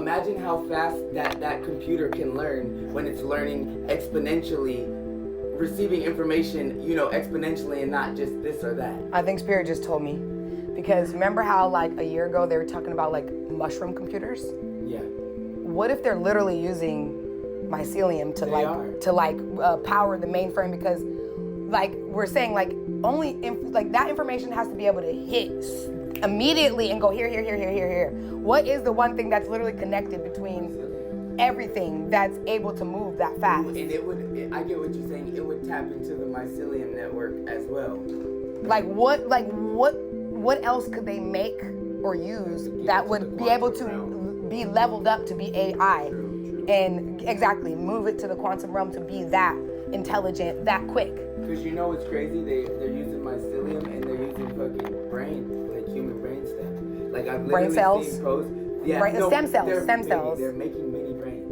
imagine how fast that computer can learn when it's learning exponentially, receiving information, exponentially, and not just this or that. I think Spirit just told me. Because remember how like a year ago they were talking about like mushroom computers? Yeah. What if they're literally using mycelium to power the mainframe? Because like we're saying, like only that information has to be able to hit immediately and go here. What is the one thing that's literally connected between everything that's able to move that fast? And I get what you're saying. It would tap into the mycelium network as well. What else could they make or use that would be able to be leveled up to be AI? And exactly, move it to the quantum realm to be that intelligent, that quick. Because what's crazy? They're using mycelium and they're using fucking brain, like human brain stuff. Like I've literally seen posts. Yeah, stem cells. They're making mini brains.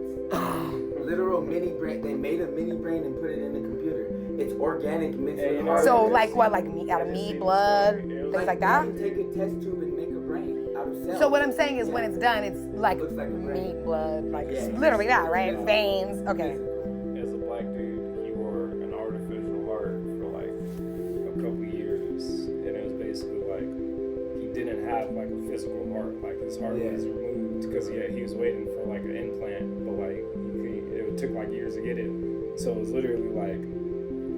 Literal mini brain. They made a mini brain and put it in the computer. It's organic mixed with hardware. So like what? Like meat out of meat, blood, things like that. You can take a test tube and make a brain out of cells. So what I'm saying is, when it's done, it's like, looks like a brain. Meat, blood, like literally that, right? Veins. Okay. As a black dude, he wore an artificial heart for like a couple years, and it was basically like he didn't have like a physical heart. Like his heart was removed because he was waiting for like an implant, but like it took like years to get it. So it was literally like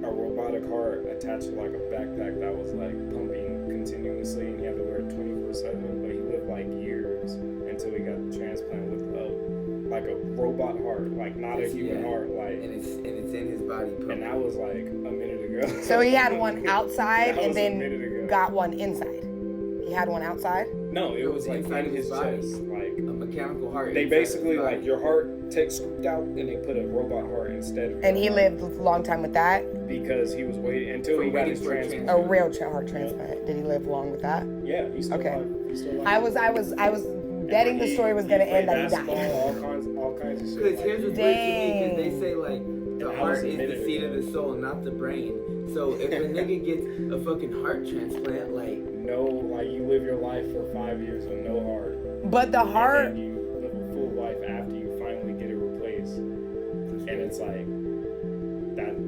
a robotic heart attached to like a backpack that was like pumping continuously, and he had to wear it 24/7. But he lived like years until he got the transplant with like a robot heart, like not a human heart, like. And it's in his body. Pumping. And that was like a minute ago. So he had one outside and then got one inside. He had one outside. No, it was like inside his chest, like a mechanical heart. They basically like your heart scooped out, and they put a robot heart instead of. And he lived a long time with that. Because he was waiting until he got his transplant. A real heart transplant. Did he live long with that? Yeah, he's still alive. He's still alive. I was betting the story was gonna end that he died. All kinds of shit. Because here's what's weird to me, because they say like the heart is the seat of the soul, not the brain. So if a nigga gets a fucking heart transplant, like you live your life for 5 years with no heart. But the heart. And you live a full life after you finally get it replaced. And it's like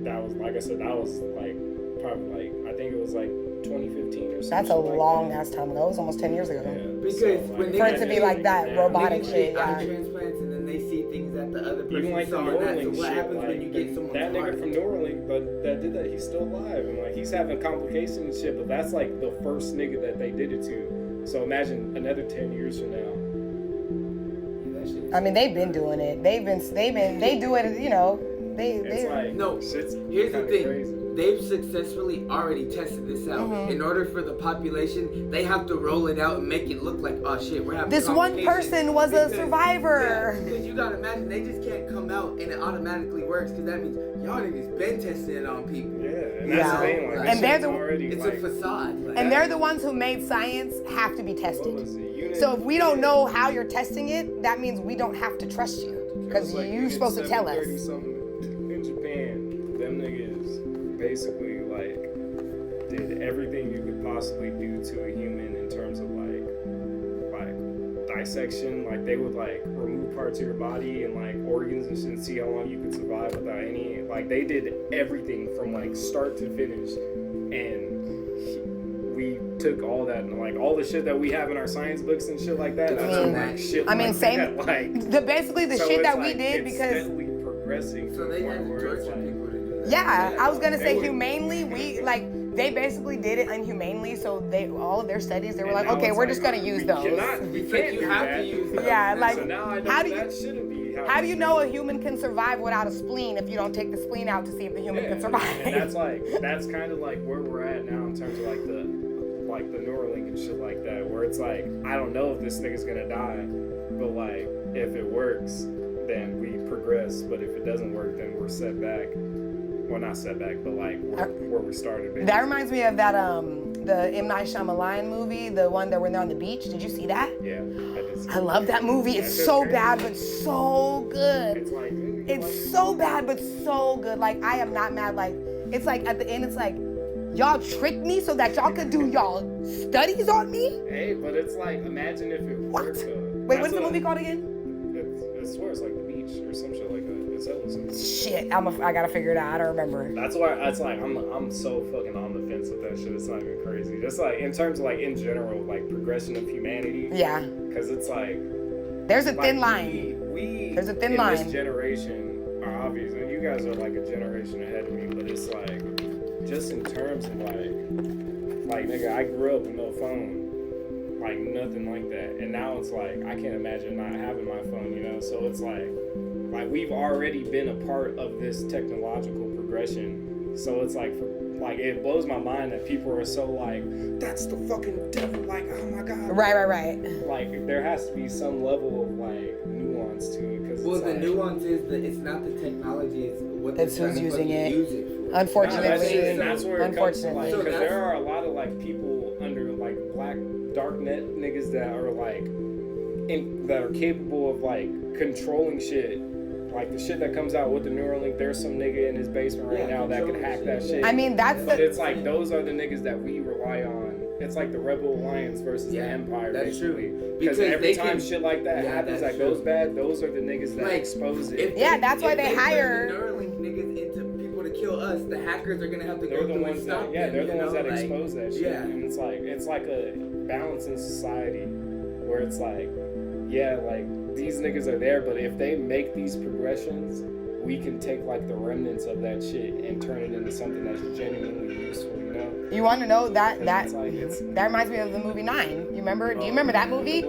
that was, like I said, that was like probably like I think it was like 2015 or something. That's a long ass time ago. It was almost 10 years ago. Yeah. Because so, when for it to be like that robotic shit, eye transplants, and then they see things that the other person like saw. So what happens when you get someone's that heart? nigga from Neuralink, but that did that, he's still alive, and like he's having complications and shit. But that's like the first nigga that they did it to. So imagine another 10 years from now. I mean, they've been doing it. They do it. Here's the thing. Crazy. They've successfully already tested this out. Mm-hmm. In order for the population, they have to roll it out and make it look like, oh shit, we're having this one person was a survivor. Because you gotta imagine, they just can't come out and it automatically works, because that means y'all niggas been testing it on people. Yeah, and that's the thing. Like, and they're it's a facade. Like, and they're the ones who made science have to be tested. So if we don't know how you're testing it, that means we don't have to trust you, because you're supposed to tell us. In Japan, them niggas basically like did everything you could possibly do to a human in terms of like dissection. Like they would like remove parts of your body and like organs and shit and see how long you could survive without any. Like they did everything from like start to finish, and we took all that and like all the shit that we have in our science books and shit like that. Basically the shit that we did, because steadily progressing. So they had to torture people to do that. Yeah, I was gonna say humanely. They basically did it inhumanely. So all of their studies, they were like, okay, we're just gonna use those. You have to use those. Yeah, like so now I know that shouldn't be. How do you know a human can survive without a spleen if you don't take the spleen out to see if the human can survive? And that's kind of like where we're at now in terms of like the Neuralink and shit like that, where it's like I don't know if this nigga's gonna die, but like if it works, then we progress. But if it doesn't work, then we're set back. Well, not set back, but like where we started. Basically. That reminds me of that the M. Night Shyamalan movie, the one that when they're on the beach. Did you see that? Yeah, I did. I love that movie. It's so bad, but so good. It's so bad, but so good. Like I am not mad. Like it's like at the end, it's like y'all tricked me so that y'all could do y'all studies on me. Hey, but it's like imagine if it worked. Wait, what's the movie called again? I swear it's like the beach or some shit like that. It's hella simple. Shit, I gotta figure it out. I don't remember. That's why it's like I'm so fucking on the fence with that shit. It's not even crazy. Just like in terms of like in general, like progression of humanity. Yeah. Because it's like there's a thin line. There's a thin line. This generation are obvious, and you guys are like a generation ahead of me. But it's like just in terms of like nigga, I grew up with no phone, like nothing like that, and now it's like I can't imagine not having my phone, you know. So it's like we've already been a part of this technological progression. So it's like it blows my mind that people are so like, that's the fucking devil, like, oh my god. Right. Like there has to be some level of like nuance to it, because well, the nuance is that it's not the technology, it's what it's who's using it. Use it for. Unfortunately, and that's where it comes to, like, So because there are a lot of like people under like black dark net niggas that are like that are capable of like controlling shit. Like the shit that comes out with the Neuralink, there's some nigga in his basement right now that can hack that shit. I mean, but it's like those are the niggas that we rely on. It's like the Rebel Alliance versus the Empire, that's basically. True. Because every time shit like that happens that goes bad, those are the niggas that expose it. That's why they hire the Neuralink niggas into people to kill us. The hackers are gonna have to go through and stop them. They're the ones that like, expose that shit. Yeah. And it's like a balance in society where it's like, yeah, like these niggas are there, but if they make these progressions, we can take like the remnants of that shit and turn it into something that's genuinely useful, you know? You want to know that that reminds me of the movie 9. You remember? Do you remember that movie?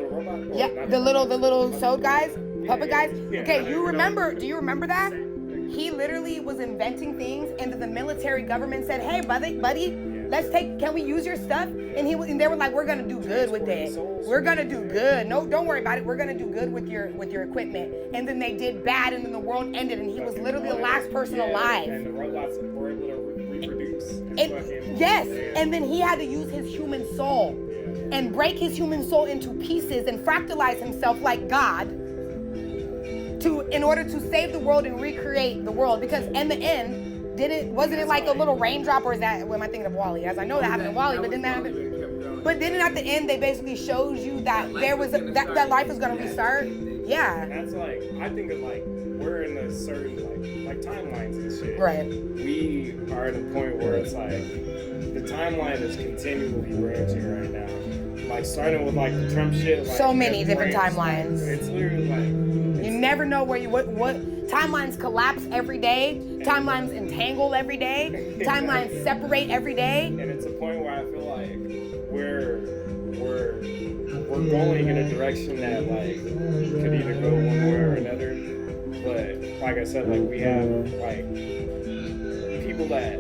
Yeah, the little sewed guys, puppet guys. Yeah, okay, do you remember that? He literally was inventing things, and the military government said, "Hey, buddy, can we use your stuff?" And they were like, "We're gonna do good with it. We're gonna do good. No, don't worry about it. We're gonna do good with your equipment." And then they did bad, and then the world ended, and he was literally the last person alive. And the robots were able to reproduce. And then he had to use his human soul and break his human soul into pieces and fractalize himself like God in order to save the world and recreate the world. Because in the end, wasn't it like a little raindrop, or is that, what am I thinking of WALL-E? As I know that happened in WALL-E, but didn't that happen? But then at the end, they basically showed you that that life was gonna restart. Yeah. And that's like, I think of like, we're in a certain like timelines and shit. Right. We are at a point where it's like, the timeline is continually branching right now. Like starting with like the Trump shit. Like, so many different timelines. It's literally like, you never know what timelines collapse every day. Timelines entangle every day. Timelines separate every day. And it's a point where I feel like we're going in a direction that like could either go one way or another. But like I said, like we have like people that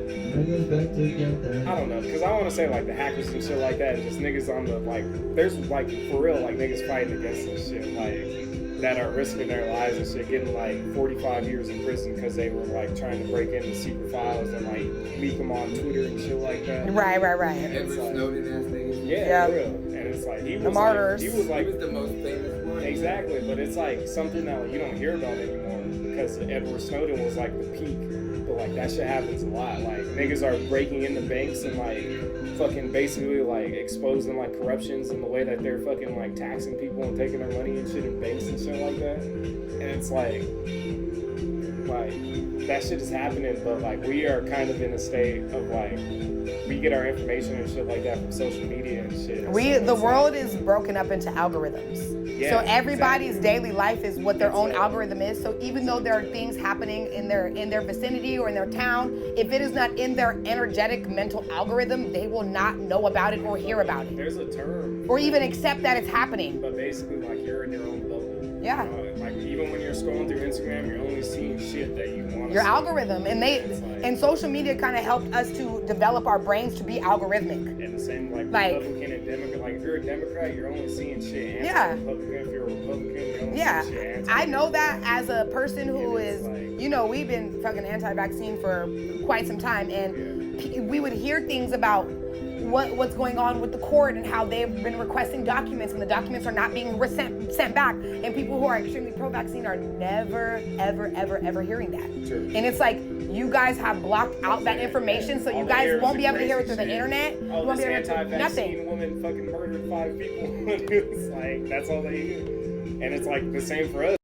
I don't know, because I want to say like the hackers and shit like that, just niggas on the like, there's like for real like niggas fighting against this shit, like that are risking their lives and shit, getting like 45 years in prison because they were like trying to break into secret files and like leak them on Twitter and shit like that. Right. Edward Snowden ass niggas. Yeah, for real. And it's like he was the martyrs. He was the most famous one. Exactly, but it's like something that like, you don't hear about anymore, because Edward Snowden was like the peak. But like that shit happens a lot. Like niggas are breaking into banks and like fucking basically like exposing like corruptions in the way that they're fucking like taxing people and taking their money and shit in banks and shit like that. And it's like that shit is happening, but like we are kind of in a state of like we get our information and shit like that from social media and shit. The world is broken up into algorithms. Yeah, so everybody's exactly. daily life is what their own algorithm is. So even though there are things happening in their vicinity or in their town, if it is not in their energetic mental algorithm, they will not know about it or hear about it. There's a term. Or even accept that it's happening. But basically, like you're in your own bubble. Yeah. Like even when you're scrolling through Instagram, you're only seeing shit that you want. Your algorithm, and social media kind of helped us to develop our brains to be algorithmic. And the same like Republican and Democrat. Like if you're a Democrat, you're only seeing shit. Republican. If you're a Republican, you're only seeing shit. I know that as a person who is, we've been fucking anti-vaccine for quite some time, and we would hear things about what's going on with the court and how they've been requesting documents and the documents are not being sent back, and people who are extremely pro-vaccine are never ever hearing that. Sure. And it's like, you guys have blocked out that information, so you guys won't be able to hear it through the internet. You won't be able to hear nothing. Woman fucking murdered 5 people. It's like that's all they hear, and it's like the same for us.